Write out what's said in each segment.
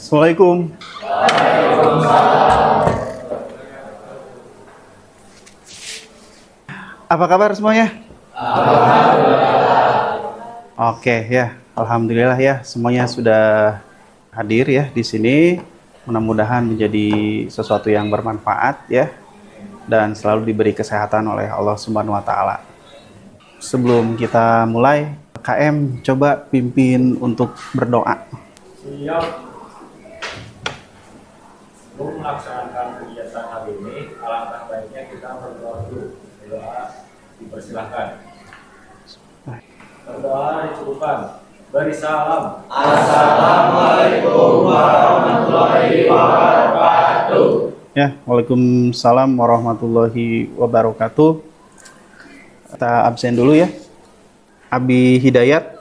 Assalamualaikum. Apa kabar semuanya? Oke ya, alhamdulillah ya semuanya sudah hadir ya di sini. Mudah-mudahan menjadi sesuatu yang bermanfaat ya dan selalu diberi kesehatan oleh Allah Subhanahu wa taala. Sebelum kita mulai, KM coba pimpin untuk berdoa. Siap. Sebelum melaksanakan kegiatan hari ini, alangkah baiknya kita berdoa dulu. Berdoa dipersilahkan. Berdoa dicukupkan. Beri salam. Assalamualaikum warahmatullahi wabarakatuh. Ya, waalaikumsalam warahmatullahi wabarakatuh. Kita absen dulu ya. Abi Hidayat,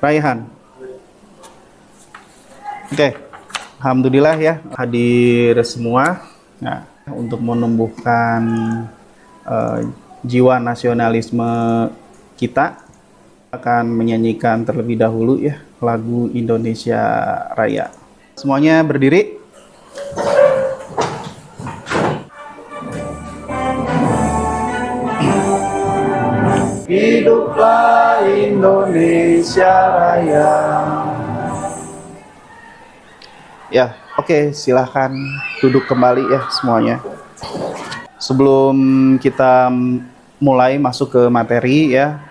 Raihan. Oke, alhamdulillah ya hadir semua. Nah, untuk menumbuhkan jiwa nasionalisme kita, akan menyanyikan terlebih dahulu ya lagu Indonesia Raya. Semuanya berdiri. Hiduplah Indonesia Raya. Ya, oke, silahkan duduk kembali ya semuanya. Sebelum kita mulai masuk ke materi ya,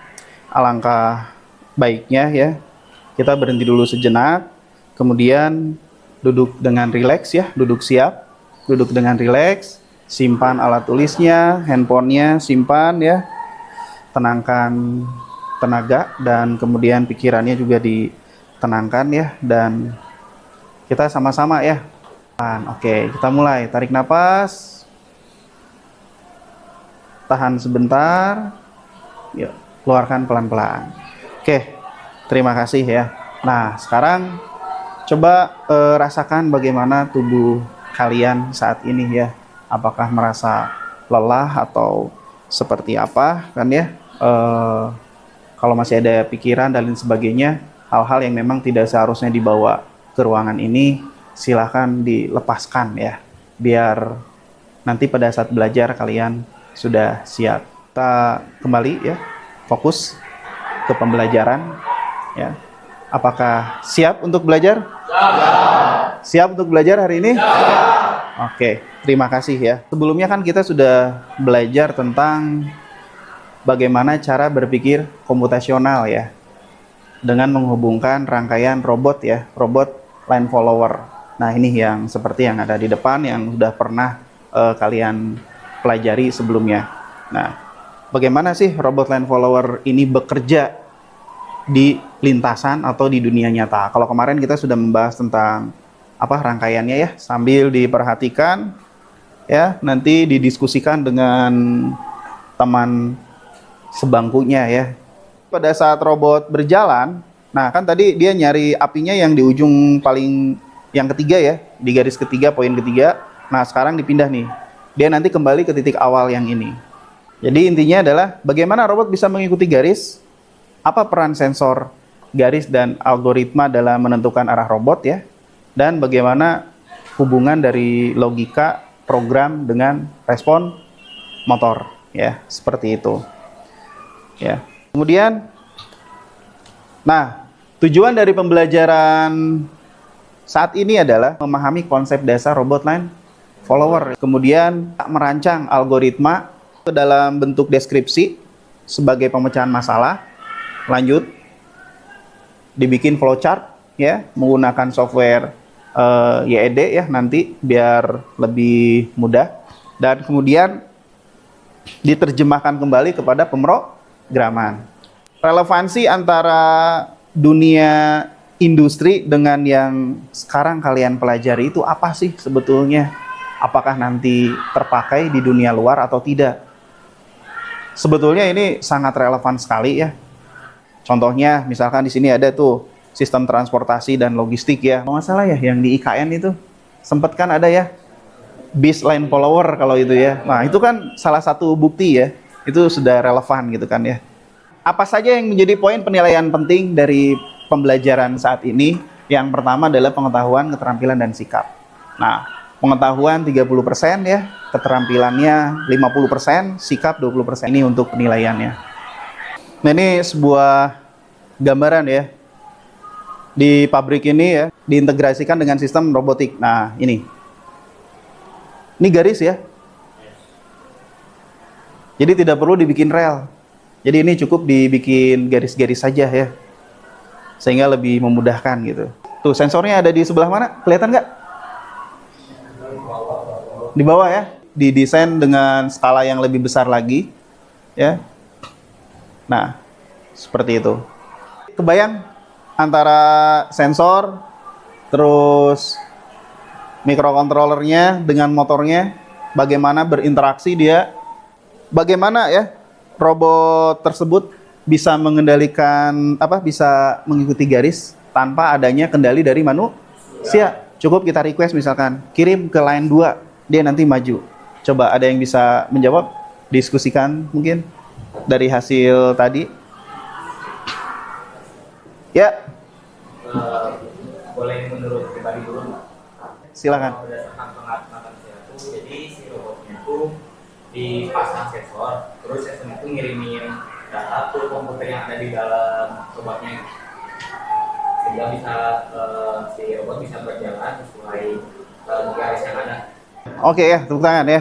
alangkah baiknya ya kita berhenti dulu sejenak, kemudian duduk dengan rileks ya, duduk siap, duduk dengan rileks, simpan alat tulisnya, handphonenya simpan ya, tenangkan tenaga dan kemudian pikirannya juga ditenangkan ya, dan kita sama-sama ya. Oke, kita mulai. Tarik nafas, tahan sebentar, yuk keluarkan pelan-pelan. Oke, terima kasih ya. Nah, sekarang coba rasakan bagaimana tubuh kalian saat ini ya. Apakah merasa lelah atau seperti apa kan ya? Kalau masih ada pikiran dan lain sebagainya, hal-hal yang memang tidak seharusnya dibawa ke ruangan ini, silahkan dilepaskan ya. Biar nanti pada saat belajar kalian sudah siap. Kita kembali ya. Fokus ke pembelajaran ya. Apakah siap untuk belajar? Siap. Siap untuk belajar hari ini? Siap. Oke, terima kasih ya. Sebelumnya kan kita sudah belajar tentang bagaimana cara berpikir komputasional ya, dengan menghubungkan rangkaian robot ya, robot line follower. Nah, ini yang seperti yang ada di depan yang sudah pernah kalian pelajari sebelumnya. Nah, bagaimana sih robot line follower ini bekerja di lintasan atau di dunia nyata? Kalau kemarin kita sudah membahas tentang apa rangkaiannya ya, sambil diperhatikan ya, nanti didiskusikan dengan teman sebangkunya ya. Pada saat robot berjalan, nah kan tadi dia nyari apinya yang di ujung paling yang ketiga ya, di garis ketiga, poin ketiga. Nah, sekarang dipindah nih. Dia nanti kembali ke titik awal yang ini. Jadi intinya adalah bagaimana robot bisa mengikuti garis, apa peran sensor garis dan algoritma dalam menentukan arah robot ya, dan bagaimana hubungan dari logika program dengan respon motor ya, seperti itu ya. Kemudian, nah tujuan dari pembelajaran saat ini adalah memahami konsep dasar robot line follower, kemudian merancang algoritma ke dalam bentuk deskripsi sebagai pemecahan masalah. Lanjut, dibikin flowchart ya, menggunakan software YED ya nanti biar lebih mudah, dan kemudian diterjemahkan kembali kepada pemrograman. Relevansi antara dunia industri dengan yang sekarang kalian pelajari itu apa sih sebetulnya? Apakah nanti terpakai di dunia luar atau tidak? Sebetulnya ini sangat relevan sekali ya. Contohnya misalkan di sini ada tuh sistem transportasi dan logistik ya. Kalau nggak salah ya yang di IKN itu sempat kan ada ya bis line follower kalau itu ya. Nah, itu kan salah satu bukti ya. Itu sudah relevan gitu kan ya. Apa saja yang menjadi poin penilaian penting dari pembelajaran saat ini? Yang pertama adalah pengetahuan, keterampilan, dan sikap. Nah, pengetahuan 30% ya, keterampilannya 50%, sikap 20%. Ini untuk penilaiannya. Nah, ini sebuah gambaran ya. Di pabrik ini ya, diintegrasikan dengan sistem robotik. Nah, ini. Ini garis ya. Jadi tidak perlu dibikin rel. Jadi ini cukup dibikin garis-garis saja ya. Sehingga lebih memudahkan gitu. Tuh, sensornya ada di sebelah mana? Kelihatan nggak? Di bawah ya. Didesain dengan skala yang lebih besar lagi ya. Nah, seperti itu. Kebayang antara sensor terus mikrokontrolernya dengan motornya, bagaimana berinteraksi dia, bagaimana ya robot tersebut bisa mengendalikan bisa mengikuti garis tanpa adanya kendali dari manusia. Cukup kita request misalkan kirim ke line 2, dia nanti maju. Coba ada yang bisa menjawab? Diskusikan mungkin dari hasil tadi. Ya. Boleh menurut pribadi dulu nggak? Silakan. Berdasarkan pengamatan saya tuh, jadi si robotnya tuh dipasang sensor, terus sensor itu ngirimin data ke komputer yang ada di dalam robotnya, sehingga bisa si robot bisa berjalan sesuai garis yang ada. Oke ya, tepuk tangan ya.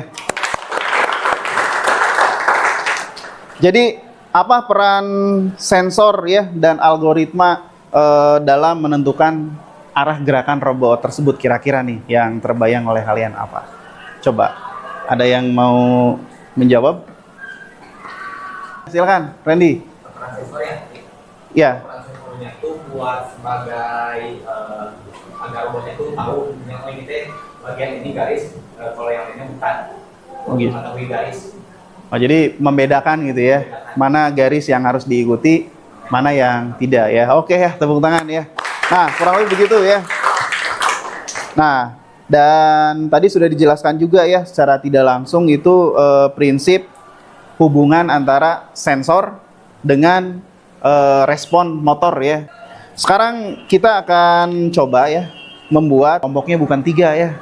Jadi apa peran sensor ya dan algoritma dalam menentukan arah gerakan robot tersebut kira-kira nih yang terbayang oleh kalian apa? Coba, ada yang mau menjawab? Silakan, Randy. Peran sensor ya? Ya. Peran sensornya itu buat sebagai agar robotnya itu tahu yang ini teh bagian ini garis, kalau yang lainnya bukan. Oh gitu. Mengetahui garis. Oh, jadi membedakan gitu ya, mana garis yang harus diikuti, mana yang tidak ya. Oke ya, tepuk tangan ya. Nah, kurang lebih begitu ya. Nah, dan tadi sudah dijelaskan juga ya secara tidak langsung itu prinsip hubungan antara sensor dengan respon motor ya. Sekarang kita akan coba ya membuat kelompoknya bukan 3 ya,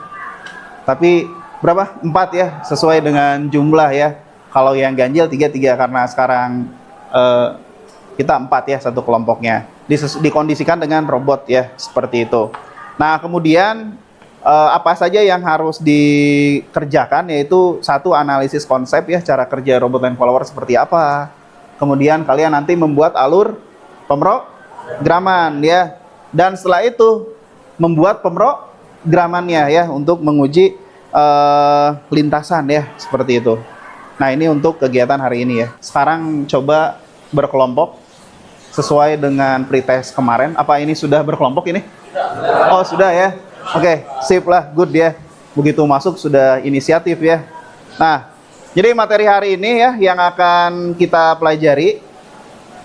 tapi berapa? 4 ya, sesuai dengan jumlah ya. Kalau yang ganjil 3 karena sekarang kita 4 ya satu kelompoknya. Dikondisikan dengan robot ya, seperti itu. Nah, kemudian apa saja yang harus dikerjakan, yaitu satu, analisis konsep ya, cara kerja robot line follower seperti apa. Kemudian kalian nanti membuat alur pemrograman ya. Dan setelah itu membuat pemrogramannya ya untuk menguji lintasan ya, seperti itu. Nah, ini untuk kegiatan hari ini ya. Sekarang coba berkelompok sesuai dengan pretest kemarin. Apa ini sudah berkelompok ini? Oh, sudah ya. Oke, sip lah, good ya. Begitu masuk sudah inisiatif ya. Nah, jadi materi hari ini ya yang akan kita pelajari.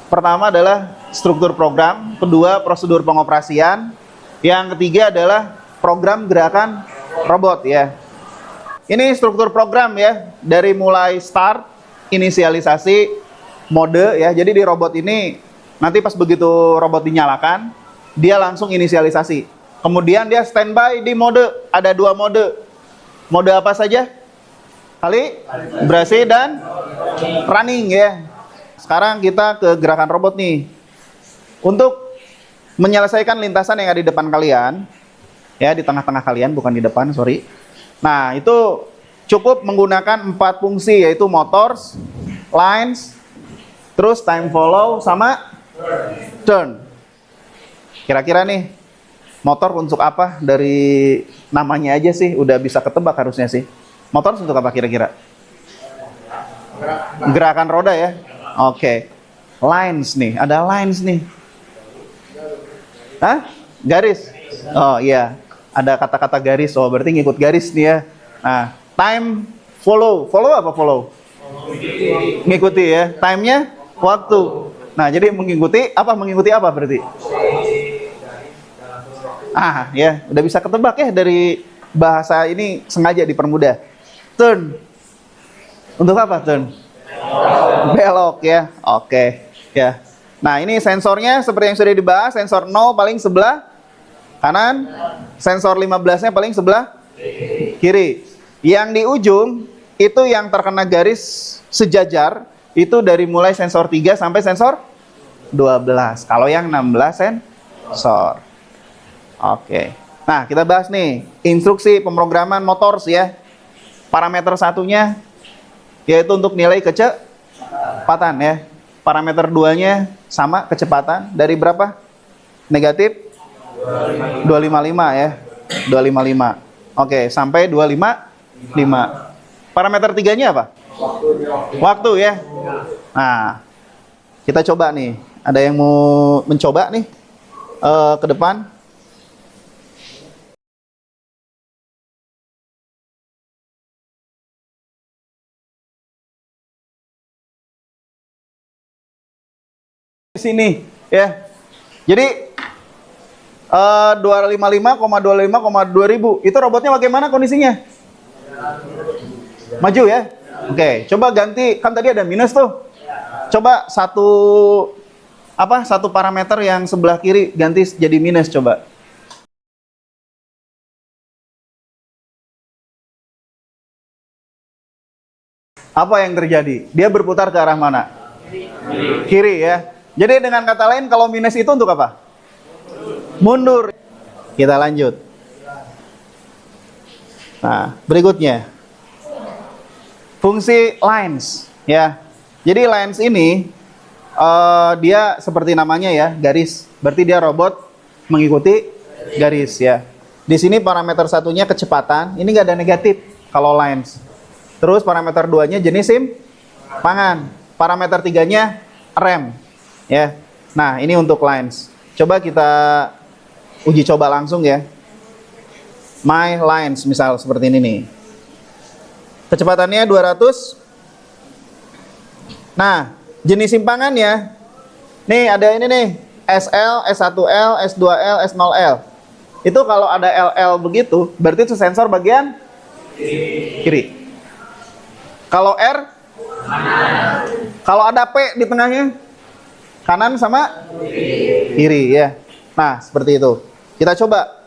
Pertama adalah struktur program, kedua prosedur pengoperasian, yang ketiga adalah program gerakan robot ya. Ini struktur program ya, dari mulai start, inisialisasi, mode ya. Jadi di robot ini nanti pas begitu robot dinyalakan, dia langsung inisialisasi. Kemudian dia standby di mode, ada 2 mode. Mode apa saja? Kalibrasi dan running ya. Sekarang kita ke gerakan robot nih. Untuk menyelesaikan lintasan yang ada di depan kalian, ya di tengah-tengah kalian, bukan di depan, sorry. Nah, itu cukup menggunakan 4 fungsi, yaitu motors, lines, terus time follow, sama turn. Kira-kira nih, motor untuk apa? Dari namanya aja sih, udah bisa ketebak harusnya sih. Motor untuk apa kira-kira? Gerakan roda ya? Oke. Lines nih, ada lines nih. Hah? Garis? Oh iya. Ada kata-kata garis, oh berarti ngikut garis nih ya. Nah, time follow. Follow apa follow? Ngikuti ya. Time-nya waktu. Nah, jadi mengikuti apa berarti? Ah, ya, udah bisa ketebak ya dari bahasa ini, sengaja dipermudah. Turn. Untuk apa turn? Belok ya. Oke, ya. Nah, ini sensornya seperti yang sudah dibahas, sensor 0 paling sebelah Kanan. Sensor 15-nya paling sebelah kiri. Yang di ujung itu yang terkena garis sejajar itu dari mulai sensor 3 sampai sensor 12. Kalau yang 16 sensor. Oke. Nah, kita bahas nih instruksi pemrograman motor ya. Parameter satunya yaitu untuk nilai kecepatan ya. Parameter 2-nya sama kecepatan dari berapa? Negatif 255 ya. 255. Oke, sampai 255. Parameter 3-nya apa? Waktu ya. Nah, kita coba nih. Ada yang mau mencoba nih ke depan? Di sini ya. Jadi 255,2000 itu robotnya bagaimana kondisinya? Maju ya. Oke, coba ganti, kan tadi ada minus tuh. Coba satu parameter yang sebelah kiri ganti jadi minus coba. Apa yang terjadi? Dia berputar ke arah mana? Kiri ya. Jadi dengan kata lain kalau minus itu untuk apa? Mundur. Kita lanjut. Nah, berikutnya. Fungsi lines ya. Jadi lines ini dia seperti namanya ya, garis. Berarti dia robot mengikuti garis ya. Di sini parameter satunya kecepatan, ini nggak ada negatif kalau lines. Terus parameter 2-nya jenis simpangan. Parameter 3-nya rem ya. Nah, ini untuk lines. Coba kita uji coba langsung ya. My lines misal seperti ini nih. Kecepatannya 200. Nah, jenis simpangannya nih ada ini nih, SL, S1L, S2L, S0L. Itu kalau ada LL begitu, berarti itu sensor bagian kiri. Kalau R, kalau ada P di tengahnya, kanan sama kiri ya. Nah, seperti itu. Kita coba.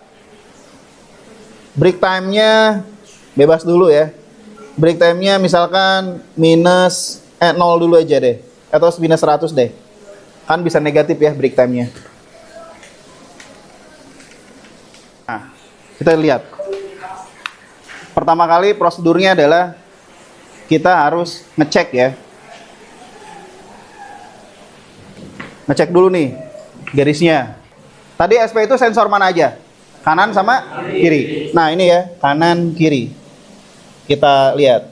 Break time-nya bebas dulu ya. Break time-nya misalkan minus 0 dulu aja deh. Atau minus 100 deh. Kan bisa negatif ya break time-nya. Nah, kita lihat. Pertama kali prosedurnya adalah kita harus ngecek ya. Ngecek dulu nih garisnya. Tadi SP itu sensor mana aja? Kanan sama kiri. Nah, ini ya, kanan kiri. Kita lihat.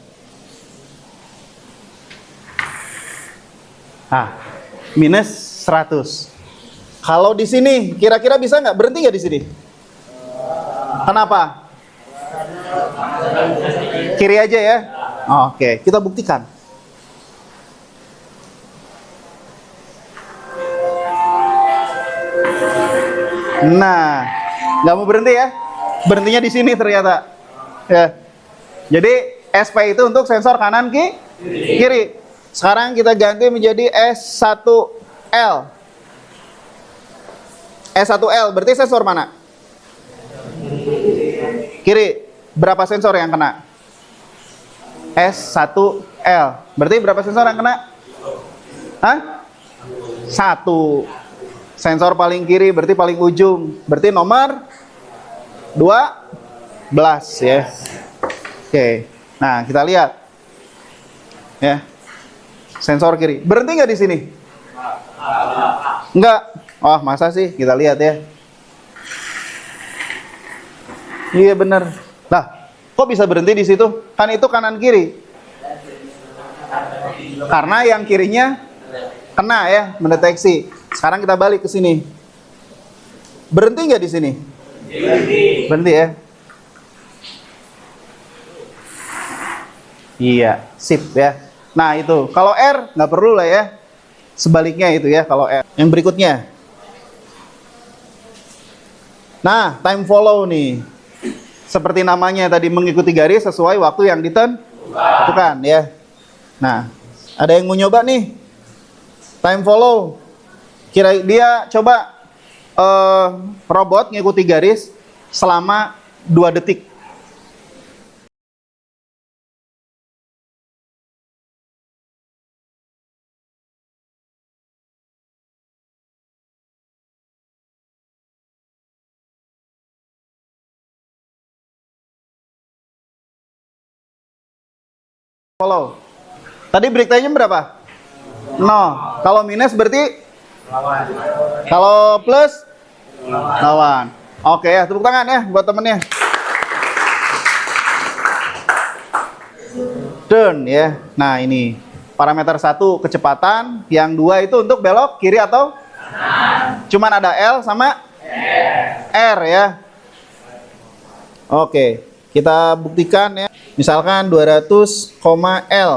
Nah, minus 100. Kalau di sini, kira-kira bisa nggak? Berhenti nggak di sini? Kenapa? Kiri aja ya? Oke, kita buktikan. Nah, nggak mau berhenti ya? Berhentinya di sini ternyata. Ya. Jadi SP itu untuk sensor kanan kiri. Sekarang kita ganti menjadi S1L. S1L berarti sensor mana? Kiri. Berapa sensor yang kena? S1L. Berarti berapa sensor yang kena? Hah? 1. Sensor paling kiri berarti paling ujung. Berarti nomor 12 ya. Oke. Nah, kita lihat. Ya. Sensor kiri. Berhenti nggak di sini? Enggak. Oh, masa sih? Kita lihat ya. Iya bener. Nah, kok bisa berhenti di situ? Kan itu kanan kiri. Karena yang kirinya kena ya, mendeteksi. Sekarang kita balik ke sini. Berhenti nggak di sini? Berhenti ya. Iya, sip ya. Nah itu, kalau R nggak perlu lah ya. Sebaliknya itu ya kalau R. Yang berikutnya. Nah, time follow nih. Seperti namanya tadi mengikuti garis sesuai waktu yang ditentukan ya. Nah, ada yang mau nyoba nih? Time follow. Kira dia coba robot ngikuti garis selama 2 detik. Follow. Tadi break time-nya berapa? 0. Kalau minus berarti Lawan. kalau plus lawan. Oke ya, tepuk tangan ya buat temennya. Turn ya. Nah, ini parameter 1 kecepatan, yang 2 itu untuk belok kiri atau kanan. Cuman ada L sama R ya. Oke, kita buktikan ya. Misalkan 200, L,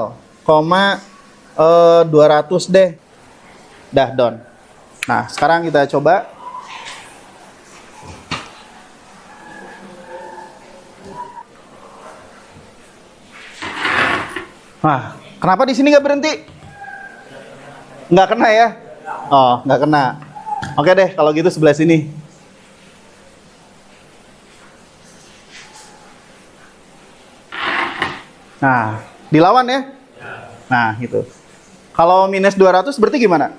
200 deh. Dah down. Nah, sekarang kita coba. Nah, kenapa di sini nggak berhenti? Nggak kena ya? Oh, nggak kena. Oke deh, kalau gitu sebelah sini. Nah, dilawan ya? Nah, gitu. Kalau minus 200 berarti gimana?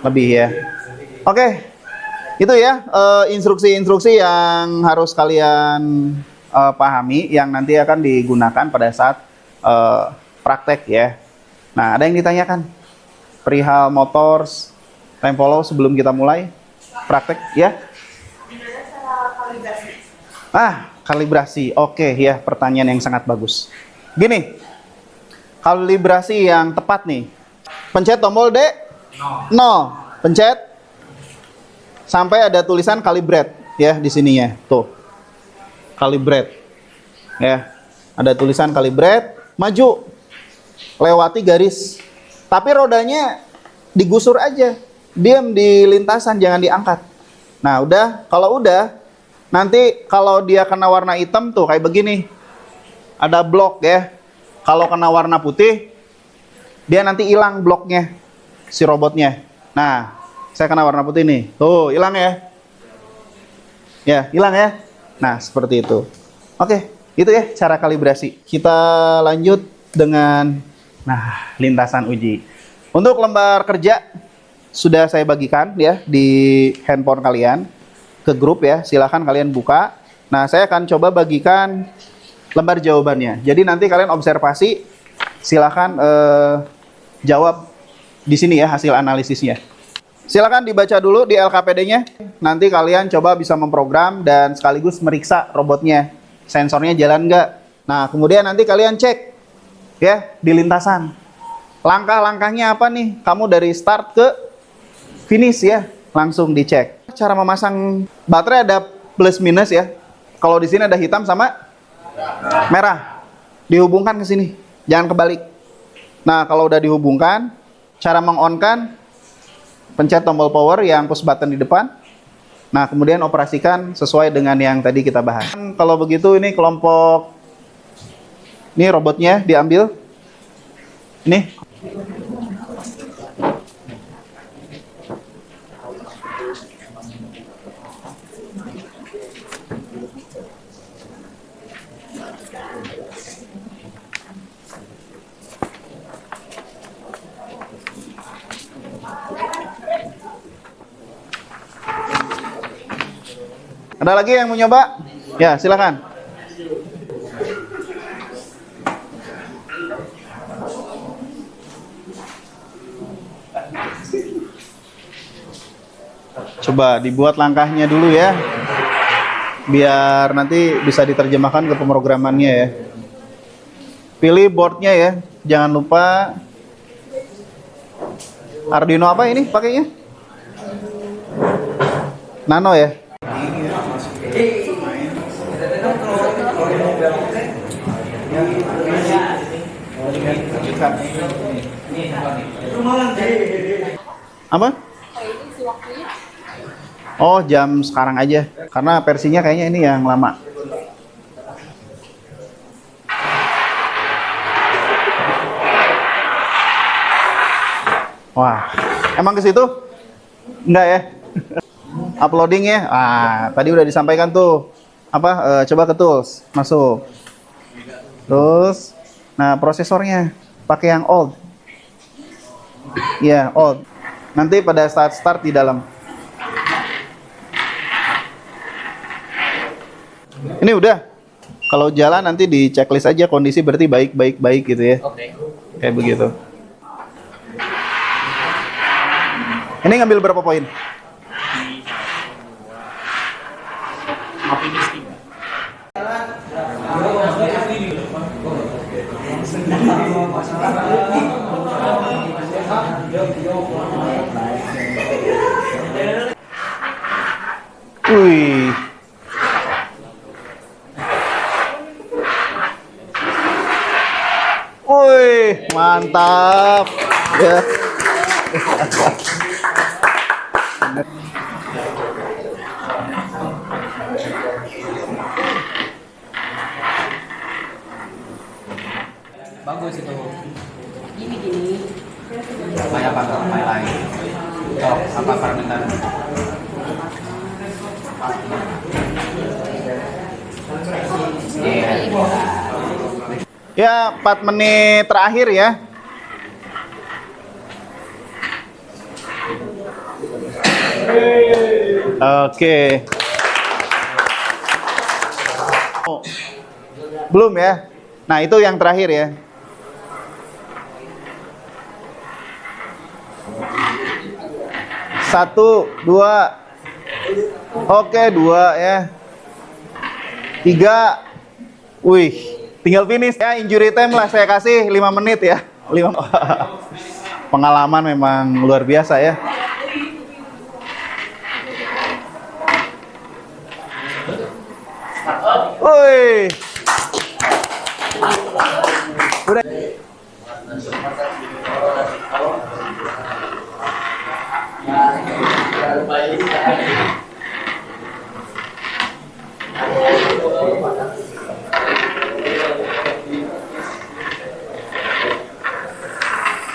Lebih ya. Oke, itu ya instruksi-instruksi yang harus kalian pahami, yang nanti akan digunakan pada saat praktek ya. Nah, ada yang ditanyakan perihal motors, time follow sebelum kita mulai praktek ya? Kalibrasi. Oke ya, pertanyaan yang sangat bagus. Gini, kalibrasi yang tepat nih. Pencet tombol D, 0. Pencet sampai ada tulisan calibrate ya di sininya. Tuh. Calibrate. Ya. Ada tulisan calibrate, maju. Lewati garis. Tapi rodanya digusur aja. Diam di lintasan, jangan diangkat. Nah, udah, kalau udah nanti kalau dia kena warna hitam tuh kayak begini. Ada blok ya. Kalau kena warna putih, dia nanti hilang bloknya, si robotnya. Nah, saya kena warna putih nih. Tuh, hilang ya. Ya, hilang ya. Nah, seperti itu. Oke, itu ya cara kalibrasi. Kita lanjut dengan lintasan uji. Untuk lembar kerja sudah saya bagikan ya di handphone kalian ke grup ya. Silahkan kalian buka. Nah, saya akan coba bagikan lembar jawabannya. Jadi nanti kalian observasi, silahkan jawab di sini ya hasil analisisnya. Silahkan dibaca dulu di LKPD-nya. Nanti kalian coba bisa memprogram dan sekaligus meriksa robotnya, sensornya jalan nggak. Nah, kemudian nanti kalian cek ya di lintasan. Langkah-langkahnya apa nih? Kamu dari start ke finish ya, langsung dicek. Cara memasang baterai ada plus minus ya. Kalau di sini ada hitam sama merah, dihubungkan ke sini, jangan kebalik. Nah, kalau udah dihubungkan, cara mengonkan, pencet tombol power yang push button di depan. Nah, kemudian operasikan sesuai dengan yang tadi kita bahas. Kalau begitu, ini kelompok, ini robotnya diambil. Ini. Ada lagi yang mau nyoba? Ya, silakan. Coba dibuat langkahnya dulu ya. Biar nanti bisa diterjemahkan ke pemrogramannya ya. Pilih boardnya ya. Jangan lupa Arduino apa ini pakainya? Nano ya. Apa? Oh, jam sekarang aja. Karena versinya kayaknya ini yang lama. Wah, emang ke situ? Enggak ya? Uploading ya. Ah, tadi udah disampaikan tuh. Apa? Coba ke tools, masuk. Terus, nah prosesornya pakai yang old. Ya, old. Nanti pada saat start di dalam. Ini udah. Kalau jalan nanti di checklist aja kondisi berarti baik gitu ya. Oke. Kayak begitu. Ini ngambil berapa poin? Mapinus 3. Wih. Wih, mantap. Ya. Bagus itu. Gini gini. Kayak apa tuh? Kayak lain. Oh, apa parameter? Ya, 4 menit terakhir ya. Oke. Oh, belum ya? Nah, itu yang terakhir ya. Satu, dua. Oke, dua ya. Tiga. Wih, tinggal finish ya. Injury time lah saya kasih 5 menit ya. 5. Pengalaman memang luar biasa ya. Wih. Udah.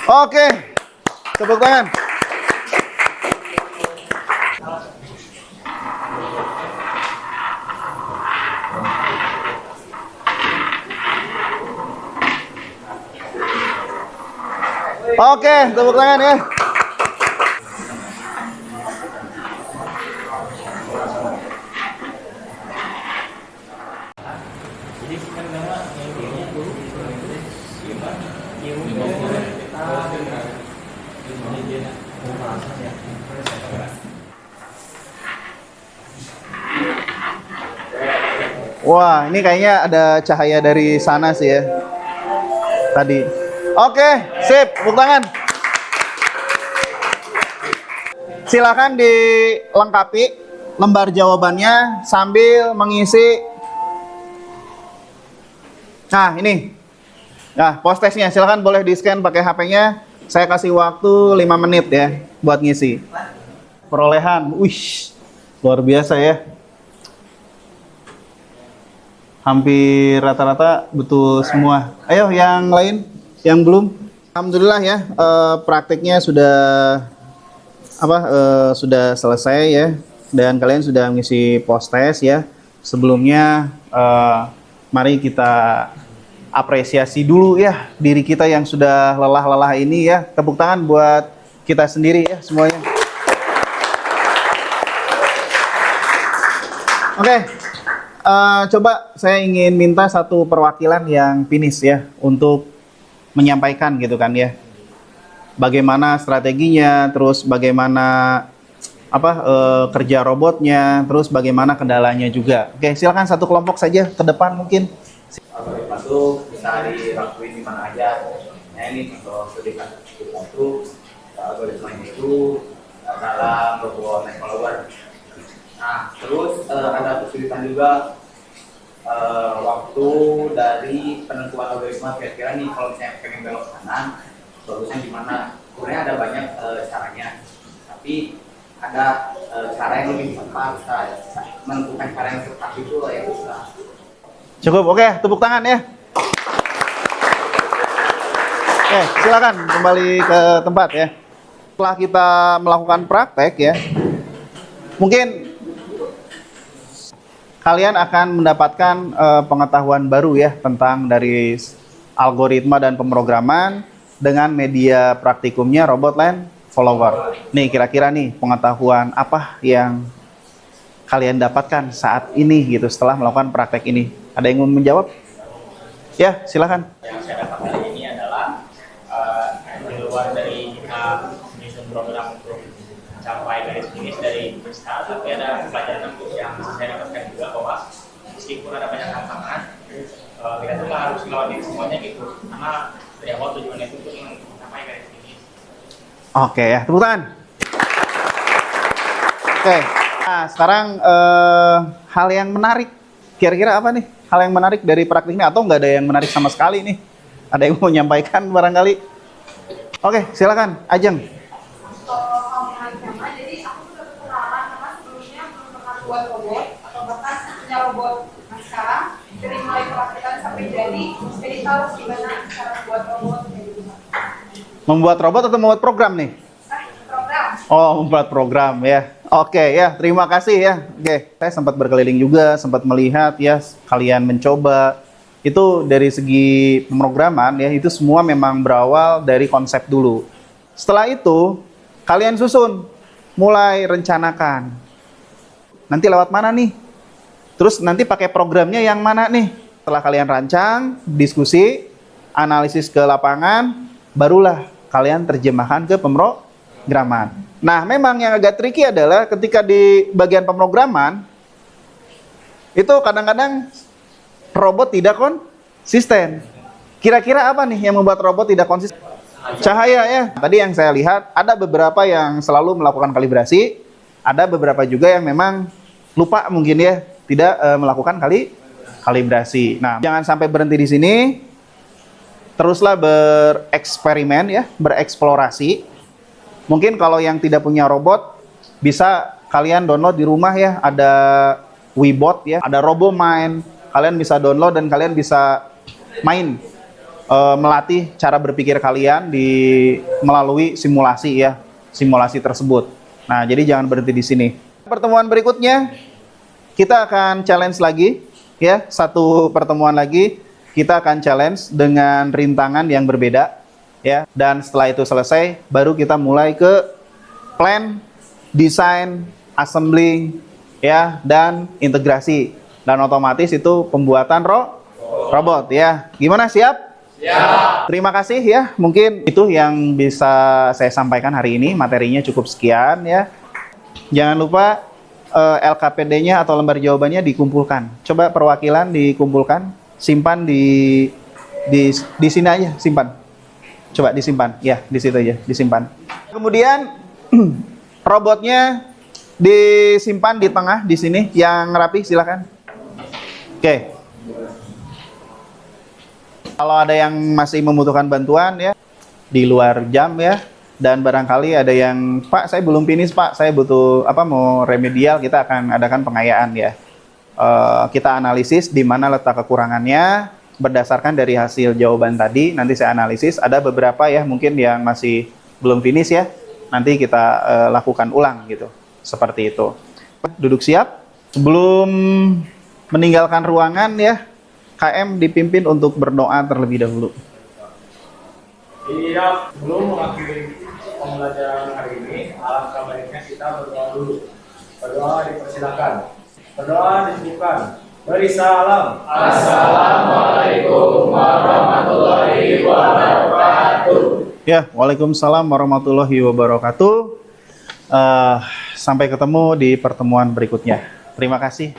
Oke, tepuk tangan. Oke, tepuk tangan ya. Wah, ini kayaknya ada cahaya dari sana sih ya. Tadi. Oke, sip, tepuk tangan. Silakan dilengkapi lembar jawabannya sambil mengisi. Nah, ini. Nah, post testnya silakan boleh di-scan pakai HP-nya. Saya kasih waktu 5 menit ya buat ngisi. Perolehan, wih, luar biasa ya. Hampir rata-rata betul semua. Ayo yang lain, yang belum. Alhamdulillah ya, prakteknya sudah sudah selesai ya, dan kalian sudah mengisi post test ya. Sebelumnya, mari kita apresiasi dulu ya diri kita yang sudah lelah-lelah ini ya. Tepuk tangan buat kita sendiri ya semuanya. Oke. Coba saya ingin minta satu perwakilan yang finish ya untuk menyampaikan gitu kan ya. Bagaimana strateginya, terus bagaimana kerja robotnya, terus bagaimana kendalanya juga. Oke, silakan satu kelompok saja ke depan mungkin. Kalau masuk bisa dilakuin di mana aja. Nah ini contoh studi kasus itu algoritmanya itu dalam robot net follower. Nah, terus ada kesulitan juga waktu dari penentuan algoritma kira-kira nih kalau misalnya pengen belok kanan, bagusnya gimana? Sebenarnya ada banyak caranya, tapi ada cara yang lebih tepat. Menentukan cara yang tepat itu yang susah. Cukup, oke, tepuk tangan ya. Oke, silakan kembali ke tempat ya. Setelah kita melakukan praktek ya, Mungkin kalian akan mendapatkan pengetahuan baru ya tentang dari algoritma dan pemrograman dengan media praktikumnya Robot Land Follower. Nih kira-kira nih pengetahuan apa yang kalian dapatkan saat ini gitu setelah melakukan praktek ini. Ada yang mau menjawab? Ya, silakan. Yang saya dapat kali ini adalah di luar dari kita menyusun program untuk mencapai garis finish dari start, tapi ada pelajaran yang saya dapatkan juga bahwa meskipun ada banyak tantangan, kita tuh nggak harus ngelawatin semuanya gitu, karena dari awal tujuannya itu untuk mencapai garis finish. Oke ya, tepuk tangan. Oke, nah sekarang hal yang menarik, kira-kira apa nih? Hal yang menarik dari praktik ini atau nggak ada yang menarik sama sekali nih? Ada yang mau menyampaikan barangkali? Oke, silakan, Ajeng. Jadi aku tuh dapat pengalaman karena sebelumnya belum pernah buat robot atau bahkan punya robot. Nah sekarang dari mulai praktekan sampai jadi tahu gimana cara buat robot kayak gitu. Membuat robot atau membuat program nih? Program. Oh, membuat program ya. Oke ya, terima kasih ya. Oke, saya sempat berkeliling juga, sempat melihat ya kalian mencoba. Itu dari segi pemrograman ya, itu semua memang berawal dari konsep dulu. Setelah itu, kalian susun, mulai rencanakan. Nanti lewat mana nih? Terus nanti pakai programnya yang mana nih? Setelah kalian rancang, diskusi, analisis ke lapangan, barulah kalian terjemahkan ke pemrograman. Nah, memang yang agak tricky adalah ketika di bagian pemrograman, itu kadang-kadang robot tidak konsisten. Kira-kira apa nih yang membuat robot tidak konsisten? Cahaya ya. Tadi yang saya lihat, ada beberapa yang selalu melakukan kalibrasi, ada beberapa juga yang memang lupa mungkin ya, tidak melakukan kalibrasi. Nah, jangan sampai berhenti di sini. Teruslah bereksperimen ya, bereksplorasi. Mungkin kalau yang tidak punya robot, bisa kalian download di rumah ya, ada Webot ya, ada RoboMind. Kalian bisa download dan kalian bisa main, melatih cara berpikir kalian melalui simulasi ya, simulasi tersebut. Nah, jadi jangan berhenti di sini. Pertemuan berikutnya, kita akan challenge lagi ya, satu pertemuan lagi. Kita akan challenge dengan rintangan yang berbeda ya, dan setelah itu selesai baru kita mulai ke plan, desain, assembling ya, dan integrasi, dan otomatis itu pembuatan robot ya. Gimana, siap? Siap. Terima kasih ya, mungkin itu yang bisa saya sampaikan hari ini. Materinya cukup sekian ya. Jangan lupa LKPD-nya atau lembar jawabannya dikumpulkan. Coba perwakilan dikumpulkan. Simpan di sini aja, simpan. Coba disimpan, ya di situ aja, disimpan. Kemudian robotnya disimpan di tengah di sini, yang rapi silakan. Oke. Kalau ada yang masih membutuhkan bantuan ya di luar jam ya, dan barangkali ada yang, Pak saya belum finish Pak, saya butuh mau remedial, kita akan adakan pengayaan ya. Kita analisis di mana letak kekurangannya berdasarkan dari hasil jawaban tadi. Nanti saya analisis, ada beberapa ya mungkin yang masih belum finish ya, nanti kita lakukan ulang gitu, seperti itu. Duduk siap. Sebelum meninggalkan ruangan ya, KM dipimpin untuk berdoa terlebih dahulu. Iya, sebelum mengakhiri pembelajaran hari ini, alangkah baiknya kita berdoa dulu. Berdoa dipersilakan. Berdoa disebutkan. Beri salam. Assalamualaikum warahmatullahi wabarakatuh. Ya, waalaikumsalam warahmatullahi wabarakatuh. Sampai ketemu di pertemuan berikutnya. Terima kasih.